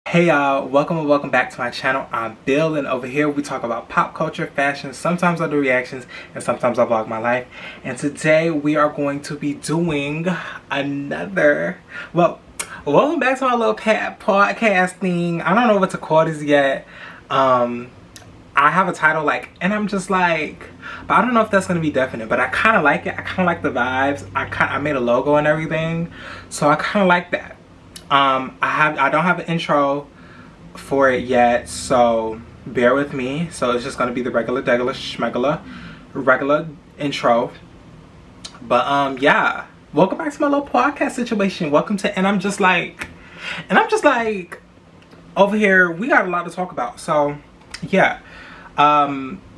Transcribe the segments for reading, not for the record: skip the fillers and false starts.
Hey y'all, welcome and welcome back to my channel. I'm Bill, and over here we talk about pop culture, fashion. Sometimes I do reactions and sometimes I vlog my life. And today we are going to be doing another, welcome back to my little podcast thing. I don't know what to call this yet. I have a title and I'm just but I don't know if that's gonna be definite, but I kind of like it. I kind of like the vibes. I made a logo and everything, so I kind of like that. I don't have an intro for it yet, so bear with me. So it's just gonna be the regular intro. But yeah, welcome back to my little podcast situation. Welcome to, and I'm just like over here we got a lot to talk about. So yeah,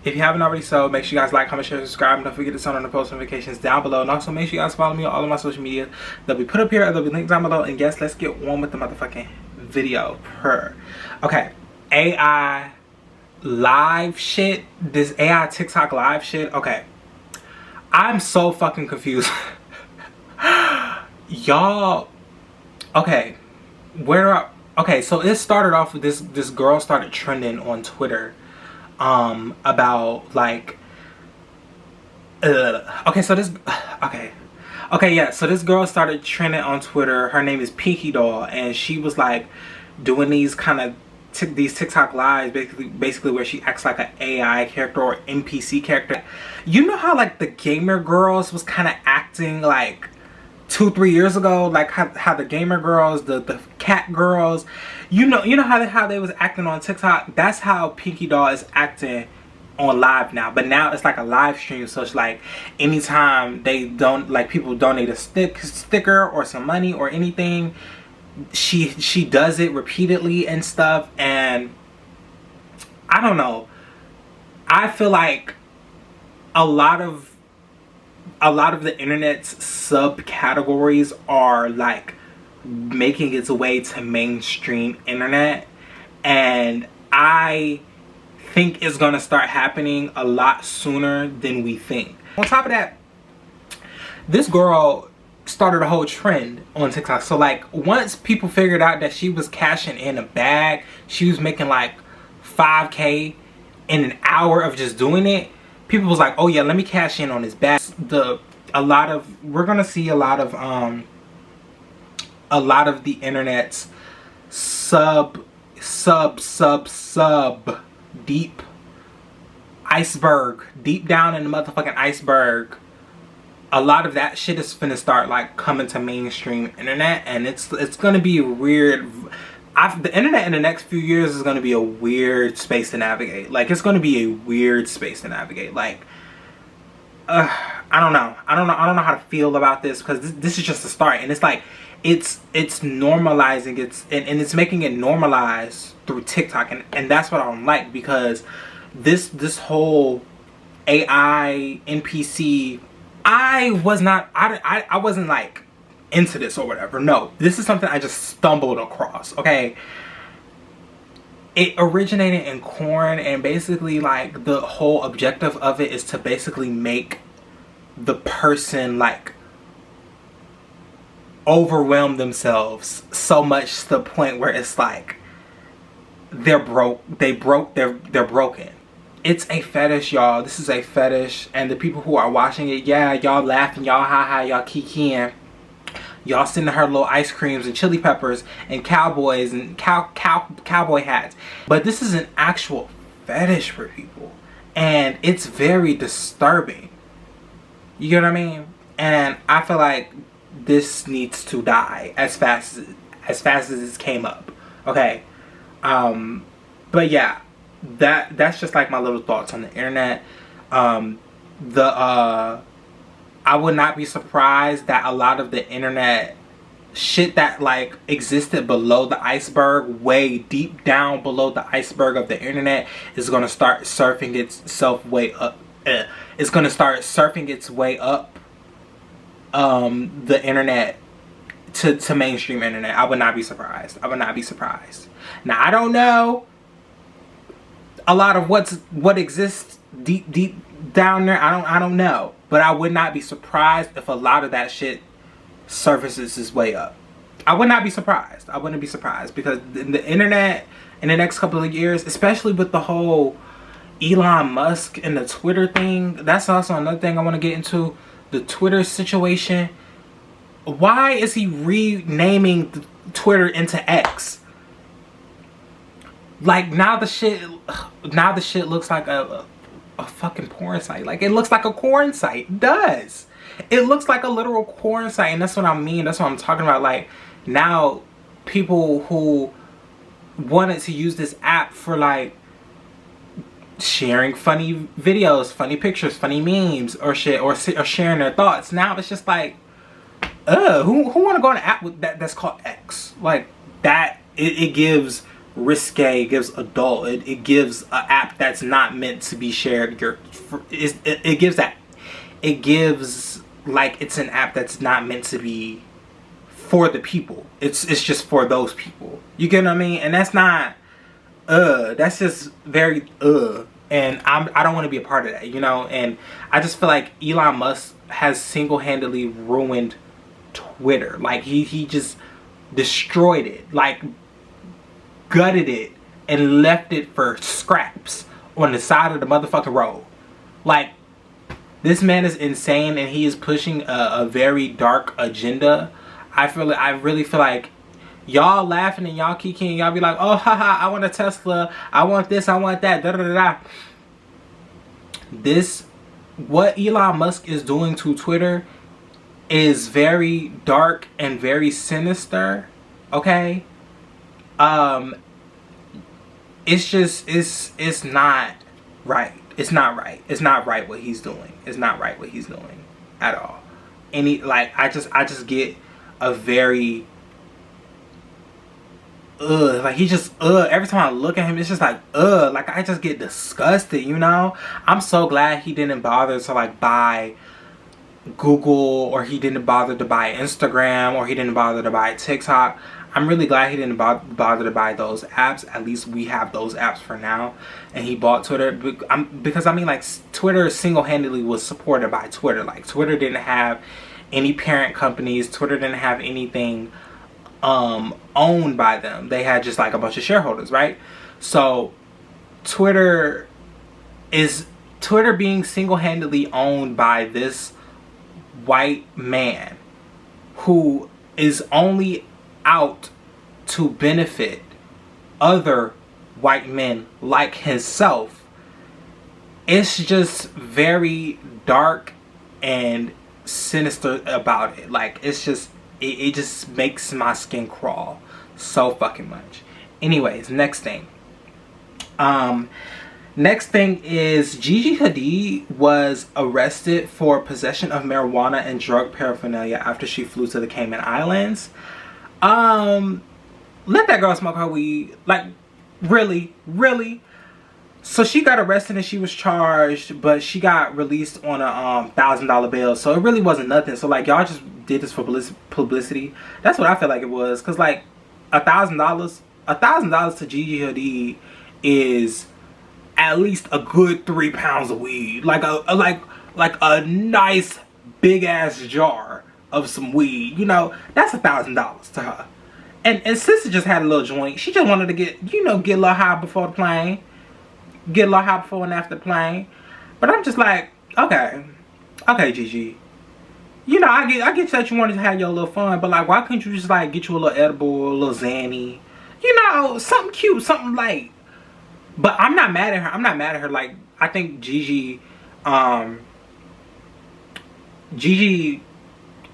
if you haven't already, so make sure you guys like, comment, share, subscribe, and don't forget to turn on the post notifications down below. And also make sure you guys follow me on all of my social media. They'll be put up here, they'll be linked down below. And yes, let's get on with the motherfucking video. Okay, AI live shit, this AI TikTok live shit. Okay, I'm so fucking confused. Y'all, okay, okay, so it started off with this girl started trending on Twitter about so this girl started trending on Twitter. Her name is Pinky Doll, and she was doing these kind of these TikTok lives, basically where she acts like an AI character or NPC character. You know how the gamer girls was kind of acting 2-3 years ago, how the gamer girls, the cat girls, you know how they was acting on TikTok. That's how Pinky Doll is acting on live now. But now it's a live stream, so it's anytime they people donate a sticker or some money or anything, she does it repeatedly and stuff. And I don't know, I feel like a lot of the internet's subcategories are making its way to mainstream internet, and I think it's gonna start happening a lot sooner than we think. On top of that, this girl started a whole trend on TikTok. So once people figured out that she was cashing in a bag, she was making 5K in an hour of just doing it, people was oh yeah, let me cash in on this bag. We're gonna see a lot of the internet's deep iceberg, deep down in the motherfucking iceberg. A lot of that shit is finna start coming to mainstream internet, and it's gonna be weird. The internet in the next few years is gonna be a weird space to navigate. It's gonna be a weird space to navigate. I don't know how to feel about this, because this is just the start, and it's normalizing and it's making it normalized through TikTok, and that's what I don't like, because this whole AI NPC, I wasn't into this or whatever. No, this is something I just stumbled across. Okay, it originated in corn, and basically the whole objective of it is to basically make the person overwhelm themselves so much to the point where it's they're broken. It's a fetish, y'all. This is a fetish, and the people who are watching it, yeah, y'all laughing, y'all ha-ha, y'all kikiing, y'all sending her little ice creams and chili peppers and cowboys and cowboy hats. But this is an actual fetish for people, and it's very disturbing. You get what I mean? And I feel this needs to die as fast as it came up. Okay, but yeah, that's just my little thoughts on the internet. I would not be surprised that a lot of the internet shit that existed below the iceberg, way deep down below the iceberg of the internet, is gonna start surfing itself way up. It's gonna start surfing its way up the internet to mainstream internet. I would not be surprised. Now, I don't know a lot of what exists deep down there. I don't know, but I would not be surprised if a lot of that shit surfaces his way up. I would not be surprised. I wouldn't be surprised, because the internet in the next couple of years, especially with the whole Elon Musk and the Twitter thing, that's also another thing I want to get into. The Twitter situation. Why is he renaming Twitter into X? Like, now the shit looks like a fucking porn site. Like, it looks like a porn site. It does. It looks like a literal porn site, and that's what I mean. That's what I'm talking about. Like, now people who wanted to use this app for, like, sharing funny videos, funny pictures, funny memes, or shit, or sharing their thoughts. Now it's just like, who want to go on an app with that's called X? Like, that, it gives risque, it gives adult, it gives an app that's not meant to be shared. It gives like it's an app that's not meant to be for the people. It's just for those people. You get what I mean? And that's not, that's just very, and I don't want to be a part of that, you know? And I just feel like Elon Musk has single-handedly ruined Twitter. Like, he just destroyed it, like gutted it and left it for scraps on the side of the motherfucking road. Like, this man is insane, and he is pushing a very dark agenda. I really feel like y'all laughing and y'all kikiing, y'all be like, oh haha, I want a Tesla, I want this, I want that, da da da da. This, what Elon Musk is doing to Twitter is very dark and very sinister, okay? It's just, it's not right. It's not right. It's not right what he's doing. It's not right what he's doing at all. Like, I just get a very, like, he just, every time I look at him, it's just like, like, I just get disgusted, you know? I'm so glad he didn't bother to, like, buy Google, or he didn't bother to buy Instagram, or he didn't bother to buy TikTok. I'm really glad he didn't bother to buy those apps. At least we have those apps for now. And he bought Twitter because, I mean, like, Twitter single-handedly was supported by Twitter. Like, Twitter didn't have any parent companies. Twitter didn't have anything owned by them. They had just, like, a bunch of shareholders, right? So Twitter being single-handedly owned by this white man who is only out to benefit other white men like himself. It's just very dark and sinister about it. Like, it's just, it just makes my skin crawl so fucking much. Anyways, next thing. Next thing is Gigi Hadid was arrested for possession of marijuana and drug paraphernalia after she flew to the Cayman Islands. Let that girl smoke her weed. Like, really? So she got arrested and she was charged, but she got released on a $1,000 bail. So it really wasn't nothing. So, like, y'all just did this for publicity. That's what I feel like it was. Cause, like, $1,000 to Gigi Hadid is at least a good 3 pounds of weed. Like a nice big ass jar of some weed. You know, that's $1,000 to her. And sister just had a little joint. She just wanted to get, you know, get a little high before the plane. Get a little high before and after the plane. But I'm just like, okay, Gigi. You know, I get that you wanted to have your little fun, but, like, why couldn't you just, like, get you a little edible, a little Zanny? You know, something cute, something light. But I'm not mad at her. Like, I think Gigi,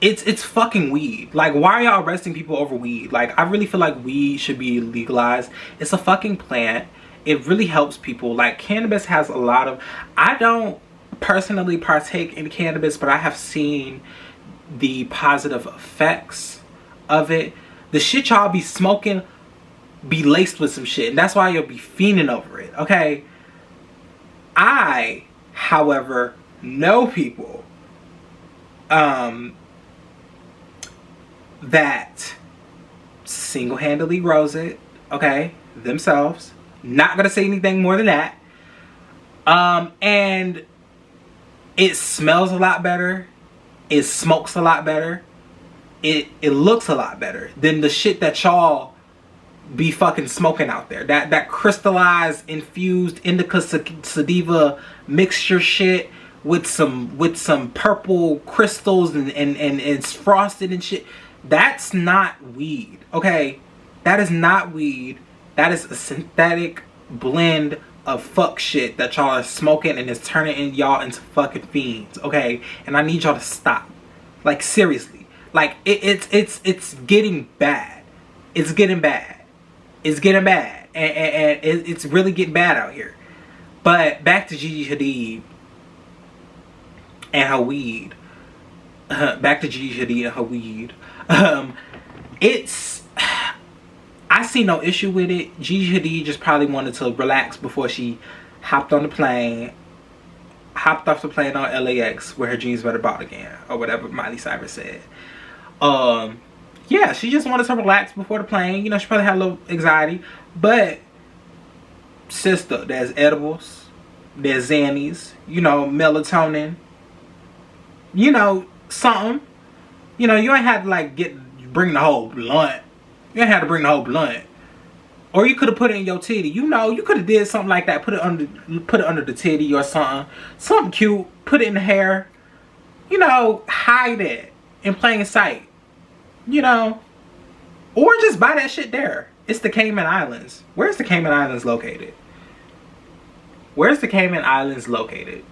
it's fucking weed. Like, why are y'all arresting people over weed? Like, I really feel like weed should be legalized. It's a fucking plant. It really helps people. Like, cannabis has a lot of, I don't personally partake in cannabis, but I have seen the positive effects of it. The shit y'all be smoking be laced with some shit, and that's why you'll be fiending over it, okay? I, however, know people that single-handedly grows it, okay, themselves. Not gonna say anything more than that. And it smells a lot better. It smokes a lot better. it looks a lot better than the shit that y'all be fucking smoking out there. That crystallized, infused indica sativa mixture shit with some purple crystals and it's frosted and shit. That's not weed, okay? That is not weed. That is a synthetic blend of fuck shit that y'all are smoking, and it's turning y'all into fucking fiends, okay? And I need y'all to stop. Like, seriously. Like, it's getting bad. It's getting bad. It's getting bad. And it's really getting bad out here. But back to Gigi Hadid and her weed. Back to Gigi Hadid and her weed. I see no issue with it. Gigi Hadid just probably wanted to relax before she hopped on the plane. Hopped off the plane on LAX where her jeans better bought again. Or whatever Miley Cyrus said. Yeah, she just wanted to relax before the plane. You know, she probably had a little anxiety. But, sister, there's edibles. There's Xannies. You know, melatonin. You know, something. You know, you ain't had to like bring the whole blunt. You ain't had to bring the whole blunt. Or you could have put it in your titty. You know, you could have did something like that. Put it under the titty or something. Something cute. Put it in the hair. You know, hide it in plain sight. You know, or just buy that shit there. It's the Cayman Islands. Where's the Cayman Islands located? Where's the Cayman Islands located?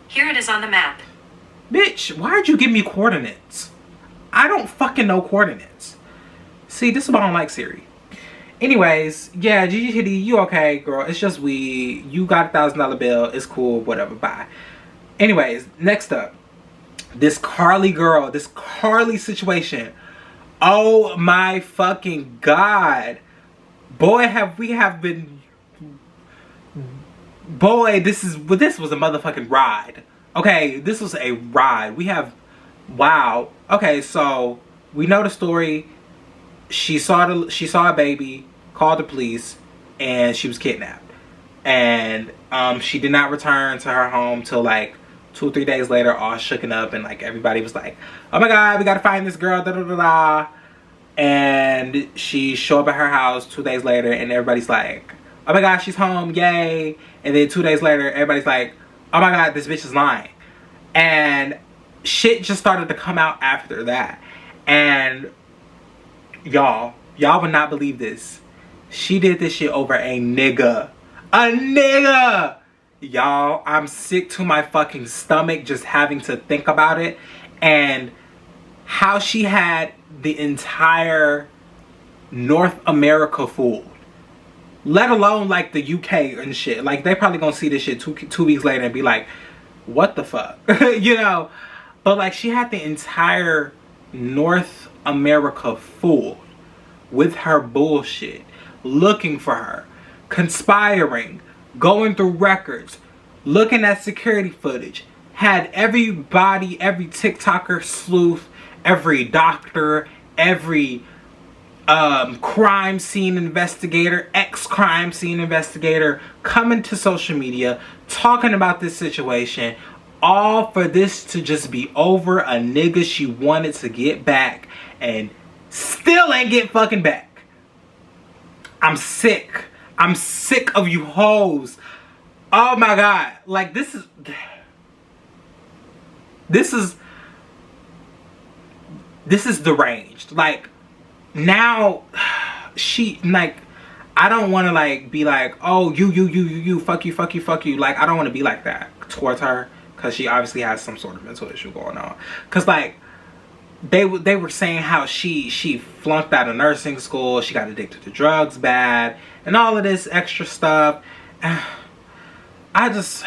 Here it is on the map. Bitch, why'd you give me coordinates? I don't fucking know coordinates. See, this is why I don't like Siri. Anyways, yeah, Gigi Hadid, you okay, girl. It's just weed. You got a $1,000 bill. It's cool, whatever, bye. Anyways, next up. This Carlee girl, this Carlee situation. Oh my fucking God. Boy, this was a motherfucking ride. Okay, this was a ride. Wow. Okay, so we know the story. She saw a baby, called the police, and she was kidnapped. And she did not return to her home till like 2 or 3 days later, all shooken up, and like everybody was like, oh my God, we gotta find this girl, da da da da. And she showed up at her house 2 days later, and everybody's like, oh my God, she's home, yay. And then 2 days later, everybody's like, oh my God, this bitch is lying. And shit just started to come out after that. And y'all would not believe this. She did this shit over a nigga. A nigga! Y'all, I'm sick to my fucking stomach just having to think about it. And how she had the entire North America fooled. Let alone like the UK and shit. Like they probably gonna see this shit two weeks later and be like, what the fuck? You know? But like she had the entire North America fooled with her bullshit. Looking for her. Conspiring. Going through records, looking at security footage, had everybody, every TikToker sleuth, every doctor, every crime scene investigator, ex-crime scene investigator coming to social media, talking about this situation, all for this to just be over a nigga she wanted to get back and still ain't get fucking back. I'm sick. I'm sick of you hoes. Oh my God. Like this is deranged. Like now she like I don't want to like be like, oh you fuck you. Like I don't want to be like that towards her because she obviously has some sort of mental issue going on. Cause like they were saying how she flunked out of nursing school, she got addicted to drugs bad, and all of this extra stuff. I just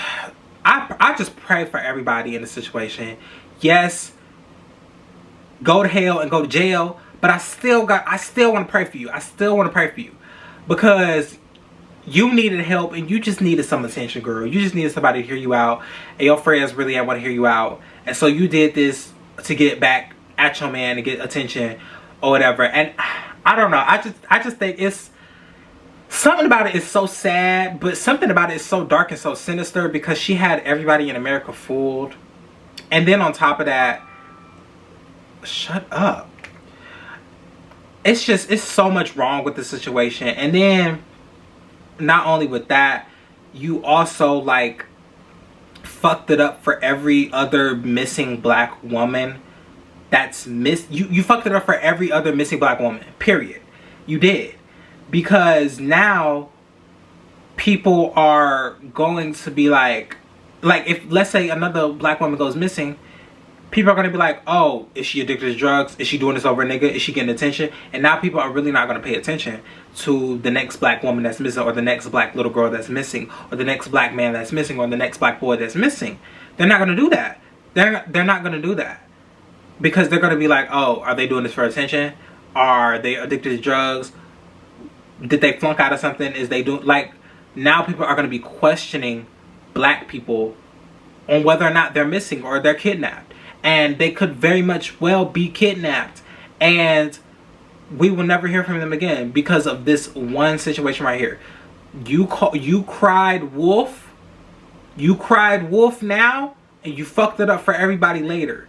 pray for everybody in the situation. Yes, go to hell and go to jail, but I still want to pray for you. I still want to pray for you because you needed help and you just needed some attention, girl. You just needed somebody to hear you out, and your friends really didn't want to hear you out, and so you did this to get back at your man to get attention or whatever. And I don't know. I just think it's something about it is so sad, but something about it is so dark and so sinister because she had everybody in America fooled. And then on top of that, shut up. It's just, it's so much wrong with the situation. And then not only with that, you also like fucked it up for every other missing black woman that's you fucked it up for every other missing black woman, period. You did. Because now people are going to be like if, let's say, another black woman goes missing, people are going to be like, oh, is she addicted to drugs? Is she doing this over a nigga? Is she getting attention? And now people are really not going to pay attention to the next black woman that's missing, or the next black little girl that's missing, or the next black man that's missing, or the next black boy that's missing. They're not going to do that. They're not going to do that. Because they're going to be like, oh, are they doing this for attention? Are they addicted to drugs? Did they flunk out of something? Is they doing, like, now people are going to be questioning black people on whether or not they're missing or they're kidnapped. And they could very much well be kidnapped. And we will never hear from them again because of this one situation right here. You cried wolf. You cried wolf now, and you fucked it up for everybody later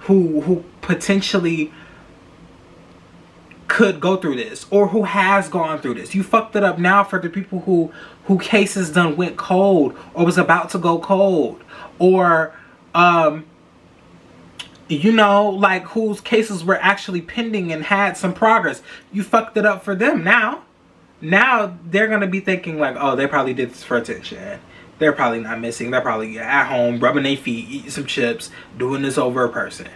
who potentially could go through this, or who has gone through this. You fucked it up now for the people who cases done went cold, or was about to go cold, or you know, like, whose cases were actually pending and had some progress. You fucked it up for them now. Now they're gonna be thinking like, oh, they probably did this for attention. They're probably not missing. They're probably at home rubbing their feet, eating some chips, doing this over a person.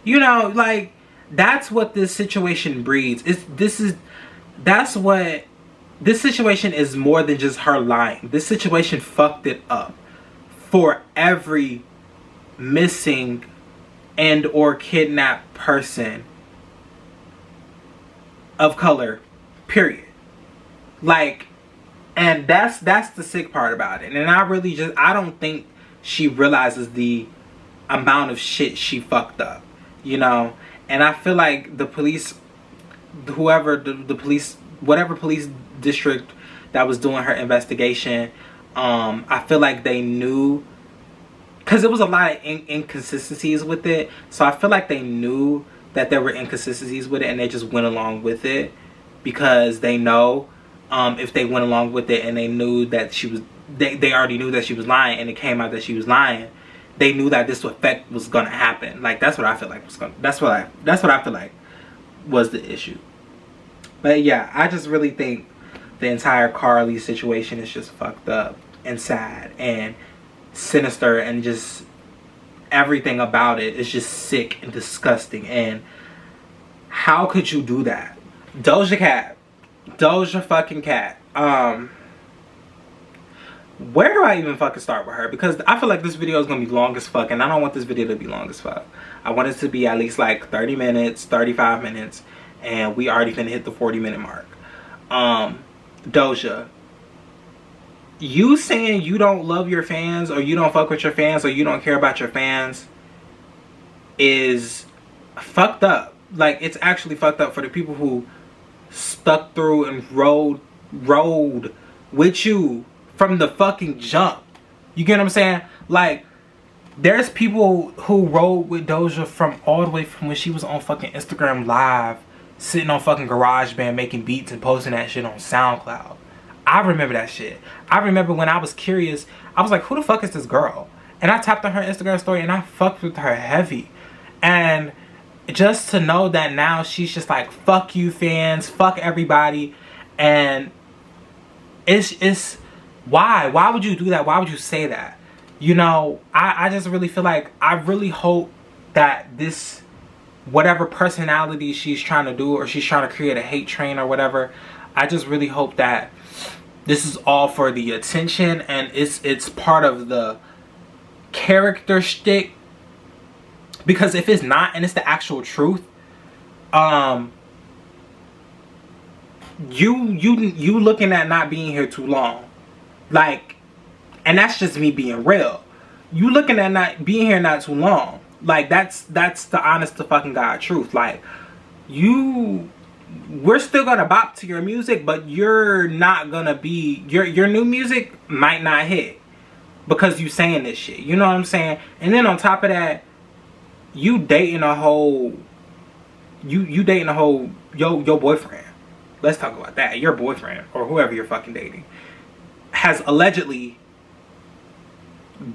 You know, like, that's what this situation breeds. This situation is more than just her lying. This situation fucked it up for every missing and or kidnapped person of color, period. Like, and that's the sick part about it. And I don't think she realizes the amount of shit she fucked up, you know. And I feel like the police, whoever the police, whatever police district that was doing her investigation, I feel like they knew, because there was a lot of inconsistencies with it. So I feel like they knew that there were inconsistencies with it, and they just went along with it because they know if they went along with it and they knew that she was, they already knew that she was lying, and it came out that she was lying, they knew that this effect was gonna happen. Like, that's what I feel like was gonna, that's what I feel like was the issue. But yeah, I just really think the entire Carlee situation is just fucked up and sad and sinister, and just everything about it is just sick and disgusting. And how could you do that? Doja fucking Cat. Where do I even fucking start with her? Because I feel like this video is gonna be long as fuck, and I don't want this video to be long as fuck. I want it to be at least like 30 minutes, 35 minutes, and we already finna hit the 40-minute mark. Doja, you saying you don't love your fans, or you don't fuck with your fans, or you don't care about your fans is fucked up. Like, it's actually fucked up for the people who stuck through and rode with you from the fucking jump. You get what I'm saying? Like, there's people who rode with Doja from all the way from when she was on fucking Instagram Live, sitting on fucking GarageBand making beats and posting that shit on SoundCloud. I remember that shit. I remember when I was curious, I was like, who the fuck is this girl? And I tapped on her Instagram story and I fucked with her heavy. And just to know that now she's just like, fuck you fans, fuck everybody. And it's why would you do that? Why would you say that? You know, I just really feel like, I really hope that this, whatever personality she's trying to do, or she's trying to create a hate train or whatever, I just really hope that this is all for the attention, and it's part of the character shtick. Because if it's not, and it's the actual truth, you looking at not being here too long. Like, and that's just me being real. You looking at not being here not too long. Like, that's the honest to fucking God truth. Like, we're still gonna bop to your music, but you're not gonna be, your new music might not hit because you saying this shit. You know what I'm saying? And then on top of that, you dating a whole You dating a whole your boyfriend. Let's talk about that. Your boyfriend or whoever you're fucking dating has allegedly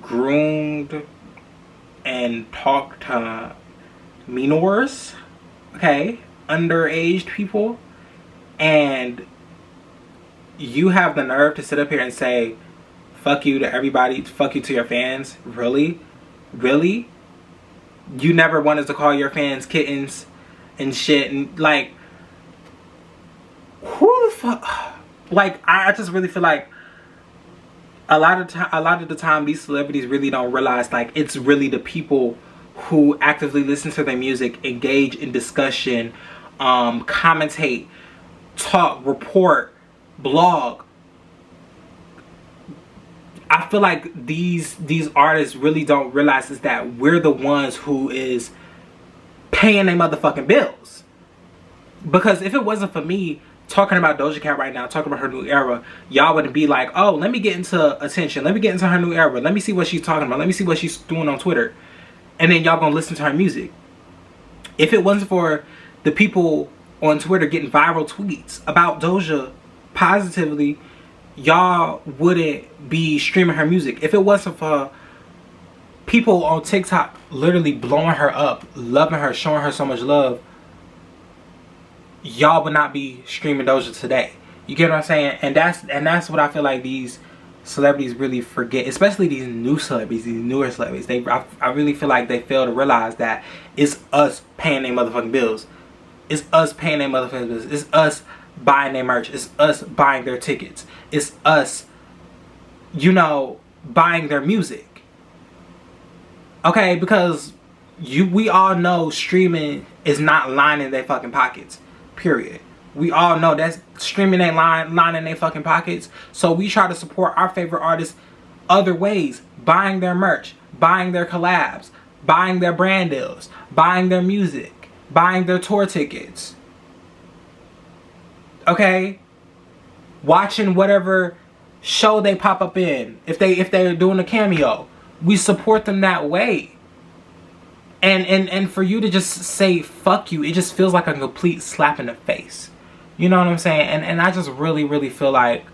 groomed and talked to minors, okay, underage people, and you have the nerve to sit up here and say fuck you to everybody, fuck you to your fans. Really? Really? You never wanted to call your fans kittens and shit, and like, who the fuck? Like, I just really feel like a lot of the time these celebrities really don't realize, like, it's really the people who actively listen to their music, engage in discussion, commentate, talk, report, blog. I feel like these artists really don't realize is that we're the ones who is paying their motherfucking bills. Because if it wasn't for me talking about Doja Cat right now, talking about her new era, y'all wouldn't be like, oh, let me get into attention, let me get into her new era, let me see what she's talking about, let me see what she's doing on Twitter, and then y'all gonna listen to her music. If it wasn't for the people on Twitter getting viral tweets about Doja positively, y'all wouldn't be streaming her music. If it wasn't for people on TikTok literally blowing her up, loving her, showing her so much love, y'all would not be streaming Doja today. You get what I'm saying? And that's what I feel like these celebrities really forget, especially these new celebrities, these newer celebrities. I really feel like they fail to realize that it's us paying their motherfucking bills. It's us paying their motherfucking bills. It's us buying their merch. It's us buying their tickets. It's us, you know, buying their music. Okay, because we all know streaming is not lining their fucking pockets. Period. We all know that streaming ain't lining their fucking pockets. So we try to support our favorite artists other ways. Buying their merch, buying their collabs, buying their brand deals, buying their music, buying their tour tickets. Okay? Watching whatever show they pop up in. If they're doing a cameo, we support them that way. And for you to just say fuck you, it just feels like a complete slap in the face. You know what I'm saying? And I just really feel like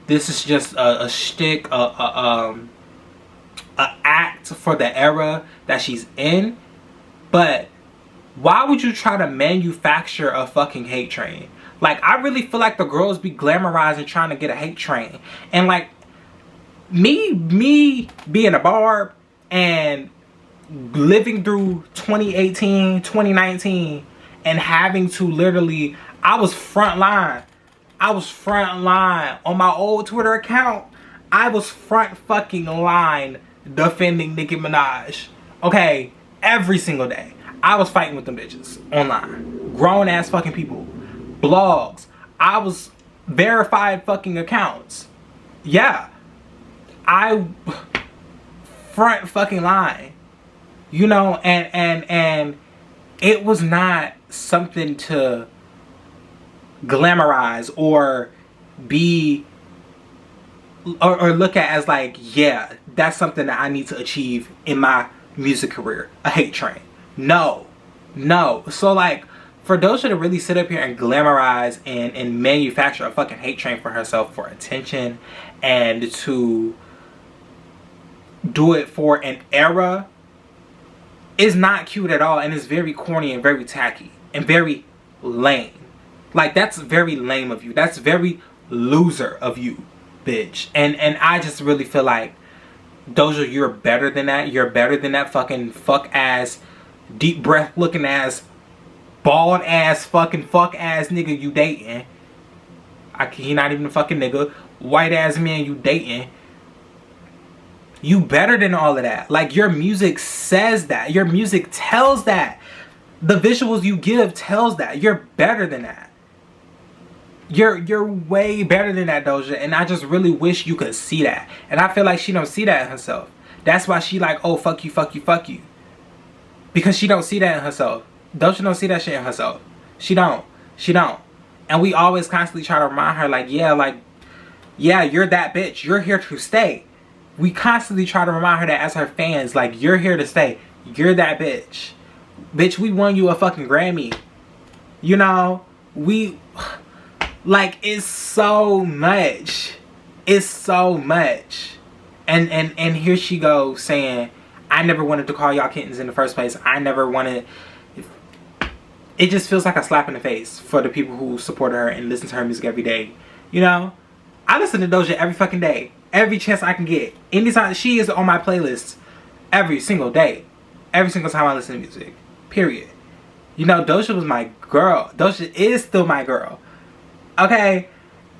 this is just a shtick, a act for the era that she's in. But why would you try to manufacture a fucking hate train? Like, I really feel like the girls be glamorizing trying to get a hate train. And like, me being a barb and living through 2018, 2019, and having to literally, I was front line on my old Twitter account. I was front fucking line defending Nicki Minaj. Okay, every single day. I was fighting with them bitches online. Grown ass fucking people. Blogs. I was verified fucking accounts. Yeah. I front fucking line. You know, and it was not something to glamorize or be or look at as like, yeah, that's something that I need to achieve in my music career. A hate train. No. So like, for Doja to really sit up here and glamorize and manufacture a fucking hate train for herself for attention and to do it for an era is not cute at all, and it's very corny and very tacky and very lame. Like, that's very lame of you. That's very loser of you, bitch. And I just really feel like, Doja, you're better than that. You're better than that fucking fuck ass, deep breath looking ass, bald ass fucking fuck ass nigga you dating. He not even a fucking nigga. White ass man you dating. You better than all of that. Like, your music says that. Your music tells that. The visuals you give tells that. You're better than that. You're way better than that, Doja. And I just really wish you could see that. And I feel like she don't see that in herself. That's why she like, oh, fuck you, fuck you, fuck you. Because she don't see that in herself. Doja don't see that shit in herself. She don't. And we always constantly try to remind her, like, yeah, you're that bitch. You're here to stay. We constantly try to remind her that as her fans, like, you're here to stay. You're that bitch. Bitch, we won you a fucking Grammy. You know, we, like, it's so much. It's so much. And here she goes saying, I never wanted to call y'all kittens in the first place. I never wanted. It just feels like a slap in the face for the people who supported her and listen to her music every day. You know, I listen to Doja every fucking day. Every chance I can get. Anytime she is on my playlist every single day. Every single time I listen to music. Period. You know, Doja was my girl. Doja is still my girl. Okay?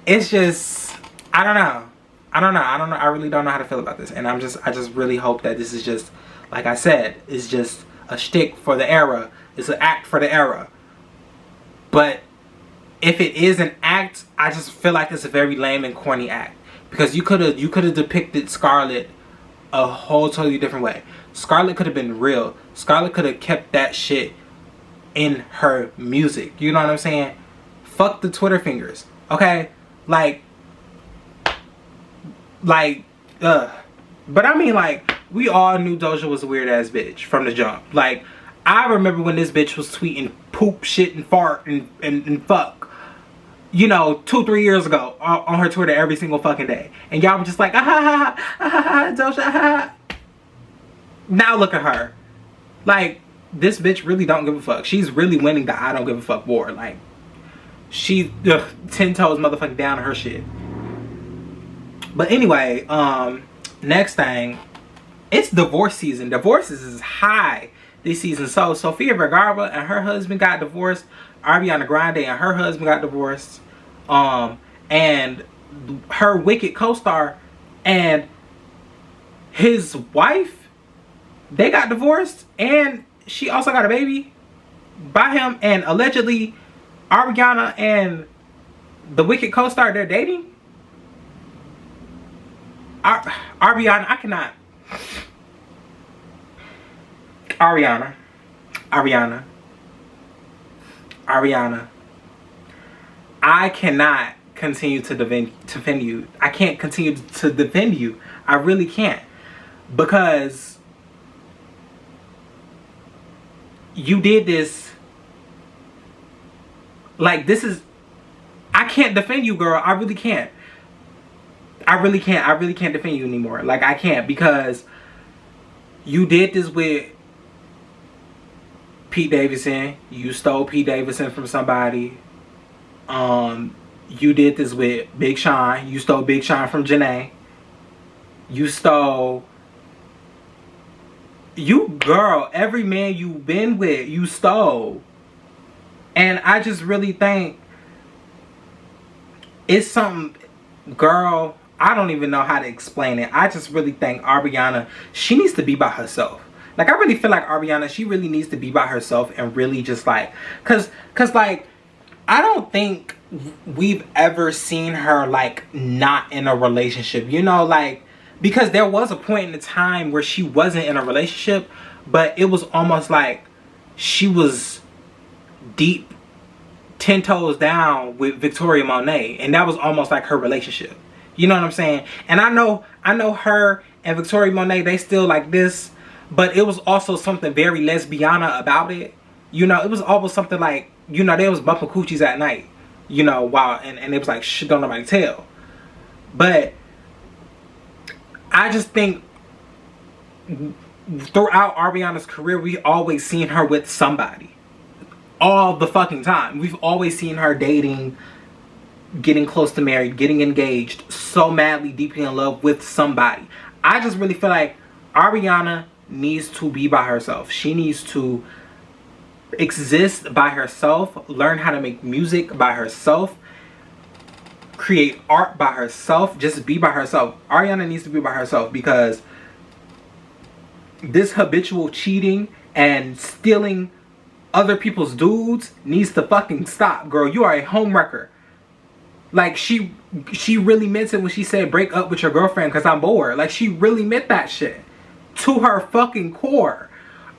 It's just, I don't know. I really don't know how to feel about this. And I just really hope that this is just, like I said, it's just a shtick for the era. It's an act for the era. But if it is an act, I just feel like it's a very lame and corny act. Because you could have depicted Scarlett a whole totally different way. Scarlett could have been real. Scarlett could have kept that shit in her music. You know what I'm saying? Fuck the Twitter fingers. Okay? Like, but I mean, like, we all knew Doja was a weird ass bitch from the jump. Like, I remember when this bitch was tweeting poop, shit, and fart, and fuck, you know, 2-3 years ago on her Twitter every single fucking day. And y'all were just like, ah ha ha ha ha ha, Doja, ah, ha. Now look at her. Like, this bitch really don't give a fuck. She's really winning the I don't give a fuck war. Like, she 10 toes motherfucking down on her shit. But anyway, next thing, it's divorce season. Divorces is high this season. So Sofia Vergara and her husband got divorced. Ariana Grande and her husband got divorced. And her Wicked co-star and his wife, they got divorced, and she also got a baby by him. And allegedly Ariana and the Wicked co-star, they're dating. Ariana, I cannot. Ariana. I cannot continue to defend you. I can't continue to defend you. I really can't. Because you did this. Like, this is, I can't defend you, girl. I really can't. I really can't defend you anymore. Like, I can't, because you did this with Pete Davidson. You stole Pete Davidson from somebody. You did this with Big Sean. You stole Big Sean from Janae. You stole, girl, every man you've been with, you stole. And I just really think it's something, girl, I don't even know how to explain it. I just really think Ariana, she needs to be by herself. Like, I really feel like Ariana, she really needs to be by herself and really just like, cause like, I don't think we've ever seen her like not in a relationship, you know, like, because there was a point in the time where she wasn't in a relationship, but it was almost like she was deep 10 toes down with Victoria Monet, and that was almost like her relationship. You know what I'm saying? And I know her and Victoria Monet, they still like this, but it was also something very lesbiana about it. You know, it was almost something like, you know, they was bumping coochies at night, you know, while, and it was like, shit, don't nobody tell. But I just think throughout Ariana's career, we always seen her with somebody. All the fucking time. We've always seen her dating, getting close to married, getting engaged, so madly, deeply in love with somebody. I just really feel like Ariana needs to be by herself. She needs to exist by herself, learn how to make music by herself, create art by herself, just be by herself. Ariana needs to be by herself, because this habitual cheating and stealing other people's dudes needs to fucking stop, girl. You are a homewrecker. Like, she really meant it when she said break up with your girlfriend because I'm bored. Like, she really meant that shit to her fucking core.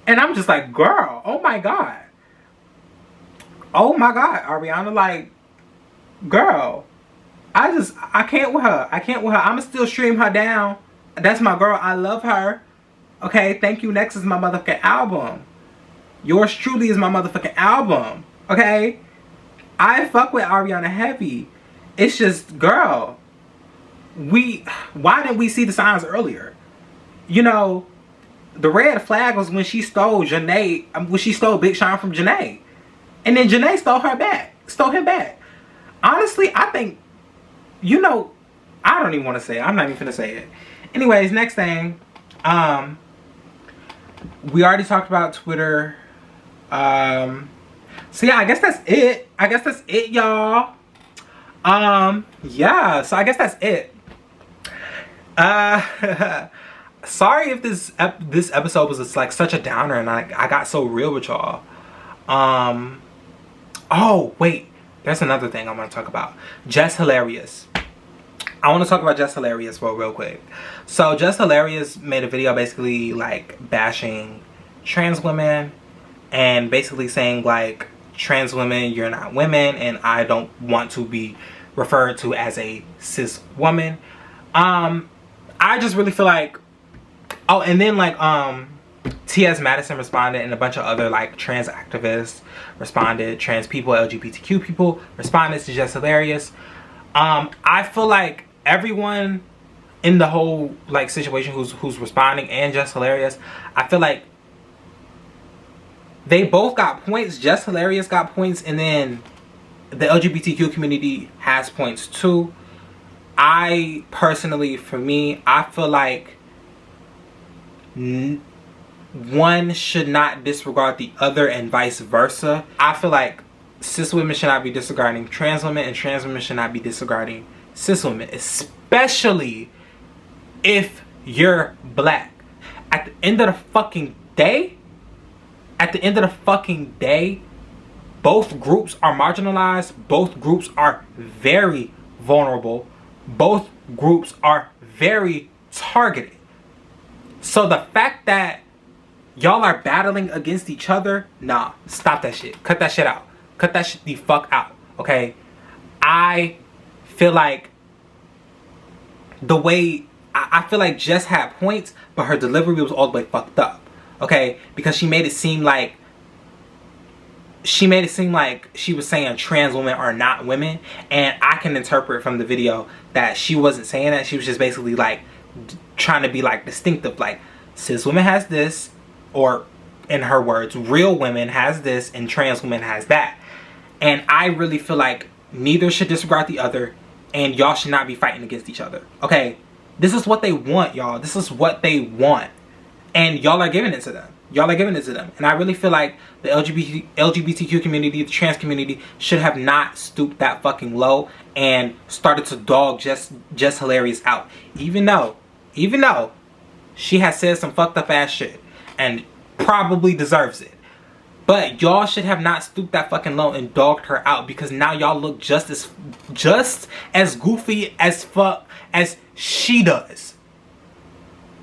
And I'm just like, girl, oh my god. Oh my god, Ariana, like, girl, I can't with her. I can't with her. I'ma still stream her down. That's my girl. I love her. Okay, Thank You Next is my motherfucking album. Yours Truly is my motherfucking album. Okay? I fuck with Ariana heavy. It's just, girl, why didn't we see the signs earlier? You know, the red flag was when she stole when she stole Big Sean from Janae. And then Janae stole him back. Honestly, I think, you know, I don't even want to say it. I'm not even gonna say it. Anyways, next thing, we already talked about Twitter. So yeah, I guess that's it. Y'all. Yeah, so I guess that's it. Sorry if this episode was just like such a downer and I got so real with y'all. Oh wait, there's another thing I want to talk about. Jess Hilarious. I want to talk about Jess Hilarious real quick. So Jess Hilarious made a video basically like bashing trans women and basically saying like, trans women, you're not women, and I don't want to be referred to as a cis woman. I just really feel like, oh, and then like T.S. Madison responded, and a bunch of other like trans activists responded, trans people, LGBTQ people responded to Jess Hilarious. I feel like everyone in the whole like situation who's responding, and Jess Hilarious, I feel like they both got points. Jess Hilarious got points, and then the LGBTQ community has points too. I personally, for me, I feel like one should not disregard the other and vice versa. I feel like cis women should not be disregarding trans women, and trans women should not be disregarding cis women, especially if you're black. At the end of the fucking day, both groups are marginalized, both groups are very vulnerable, both groups are very targeted. So the fact that y'all are battling against each other, nah, stop that shit. Cut that shit out. Cut that shit the fuck out, okay? I feel like the way, I feel like Jess had points, but her delivery was all the way fucked up, okay? Because she made it seem like she was saying trans women are not women, and I can interpret from the video that she wasn't saying that. She was just basically like trying to be like distinctive, like cis women has this, or in her words, real women has this, and trans women has that. And I really feel like neither should disregard the other, and y'all should not be fighting against each other, okay? This is what they want, y'all. This is what they want, and y'all are giving it to them. And I really feel like the LGBTQ community, the trans community, should have not stooped that fucking low and started to dog Jess Hilarious out. Even though she has said some fucked up ass shit and probably deserves it. But y'all should have not stooped that fucking low and dogged her out, because now y'all look just as goofy as fuck as she does.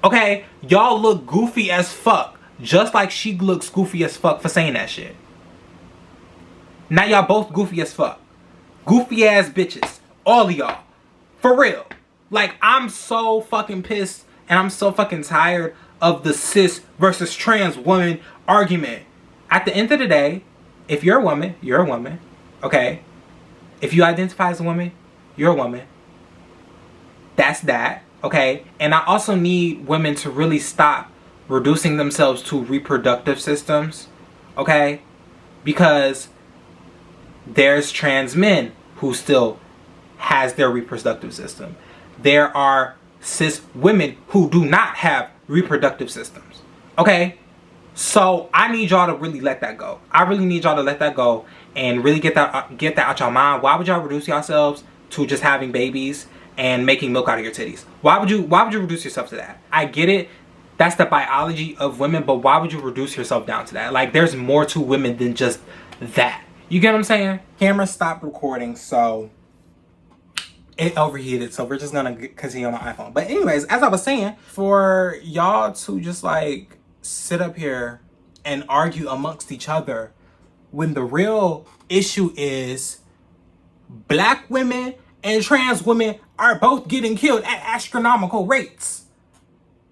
Okay? Y'all look goofy as fuck. Just like she looks goofy as fuck for saying that shit. Now y'all both goofy as fuck. Goofy ass bitches. All of y'all. For real. Like, I'm so fucking pissed and I'm so fucking tired of the cis versus trans woman argument. At the end of the day, if you're a woman, you're a woman. Okay? If you identify as a woman, you're a woman. That's that. Okay? And I also need women to really stop reducing themselves to reproductive systems, okay? Because there's trans men who still has their reproductive system. There are cis women who do not have reproductive systems, okay? So I need y'all to really let that go. I really need y'all to let that go and really get that out your mind. Why would y'all reduce yourselves to just having babies and making milk out of your titties? Why would you reduce yourself to that? I get it. That's the biology of women, but why would you reduce yourself down to that? Like, there's more to women than just that. You get what I'm saying? Camera stopped recording, so it overheated, so we're just gonna continue on my iPhone. But anyways, as I was saying, for y'all to just like sit up here and argue amongst each other when the real issue is black women and trans women are both getting killed at astronomical rates.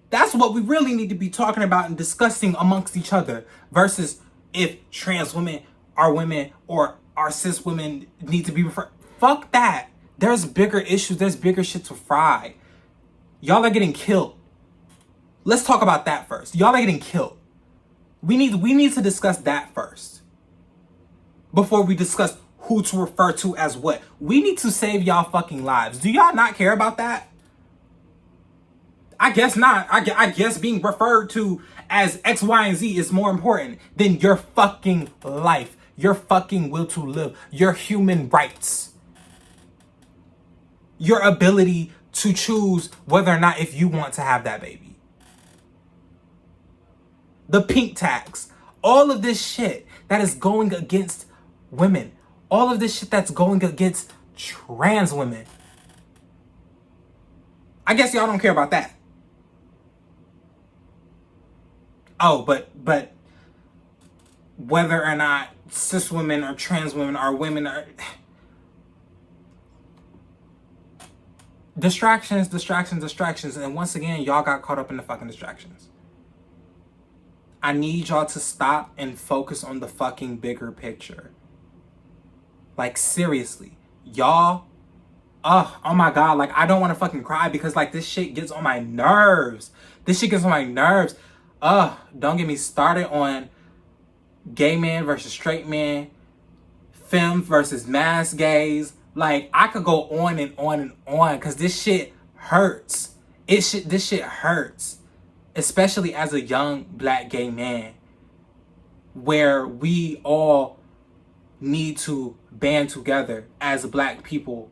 That's what we really need to be talking about and discussing amongst each other, versus if trans women are women or are cis women need to be referred. Fuck that. There's bigger issues. There's bigger shit to fry. Y'all are getting killed. Let's talk about that first. Y'all are getting killed. We need to discuss that first before we discuss who to refer to as what. We need to save y'all fucking lives. Do y'all not care about that? I guess not. I guess being referred to as X, Y, and Z is more important than your fucking life, your fucking will to live, your human rights, your ability to choose whether or not if you want to have that baby. The pink tax, all of this shit that is going against women, all of this shit that's going against trans women. I guess y'all don't care about that. Oh, but whether or not cis women or trans women or women are distractions. And once again, y'all got caught up in the fucking distractions. I need y'all to stop and focus on the fucking bigger picture. Like, seriously. Y'all, oh my God. Like, I don't want to fucking cry because, like, this shit gets on my nerves. Don't get me started on gay men versus straight men, femme versus mass gays. Like, I could go on and on and on because this shit hurts. This shit hurts. Especially as a young black gay man, where we all need to band together as black people.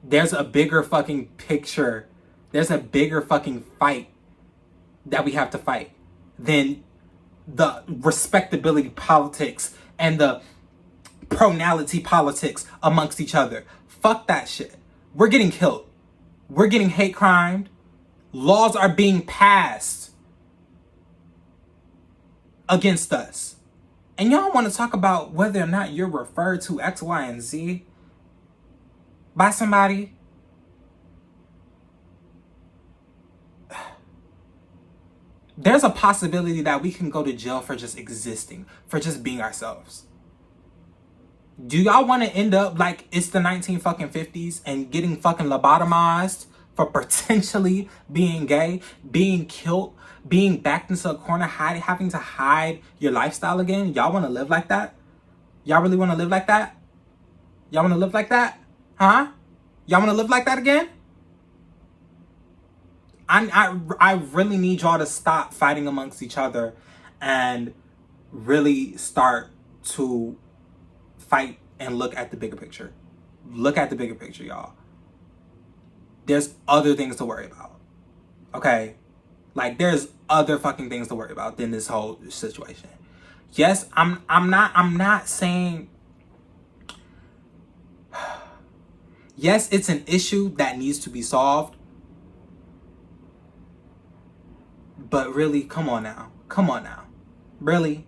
There's a bigger fucking picture. There's a bigger fucking fight that we have to fight than the respectability politics and the pronality politics amongst each other. Fuck that shit. We're getting killed. We're getting hate crimed. Laws are being passed against us. And y'all want to talk about whether or not you're referred to X, Y, and Z by somebody? There's a possibility that we can go to jail for just existing, for just being ourselves. Do y'all want to end up like it's the 1950s and getting fucking lobotomized for potentially being gay, being killed, being backed into a corner, having to hide your lifestyle again? Y'all want to live like that? Y'all really want to live like that? Y'all want to live like that? Huh? Y'all want to live like that again? I really need y'all to stop fighting amongst each other and really start to fight and look at the bigger picture. Look at the bigger picture, y'all. There's other things to worry about. Okay? Like, there's other fucking things to worry about than this whole situation. Yes, I'm not saying yes, it's an issue that needs to be solved. But really, come on now. Really?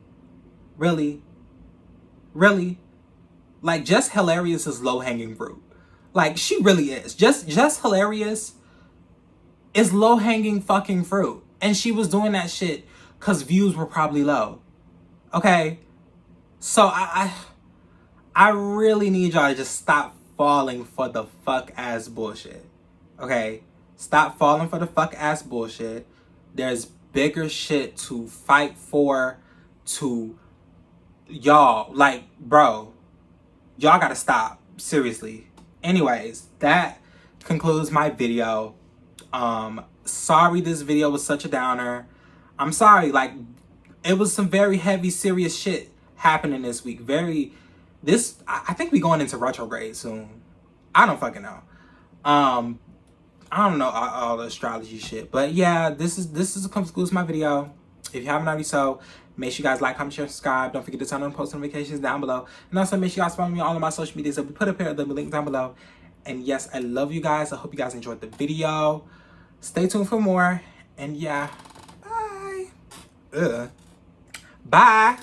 Like, Jess Hilarious is low-hanging fruit. Like, she really is. Jess Hilarious is low-hanging fucking fruit. And she was doing that shit because views were probably low. Okay? So, I really need y'all to just stop falling for the fuck-ass bullshit. Okay? Stop falling for the fuck-ass bullshit. There's bigger shit to fight for, to y'all. Like, bro, y'all gotta stop. Seriously. Anyways, that concludes my video. Sorry this video was such a downer. I'm sorry, like, it was some very heavy, serious shit happening this week. I think we going into retrograde soon. I don't fucking know. I don't know all the astrology shit, but yeah, this concludes my video. If you haven't already so, make sure you guys like, comment, share, subscribe. Don't forget to turn on post notifications down below. And also make sure you guys follow me on all of my social medias that we put up here. There'll be links down below. And yes, I love you guys. I hope you guys enjoyed the video. Stay tuned for more. And yeah, bye. Bye.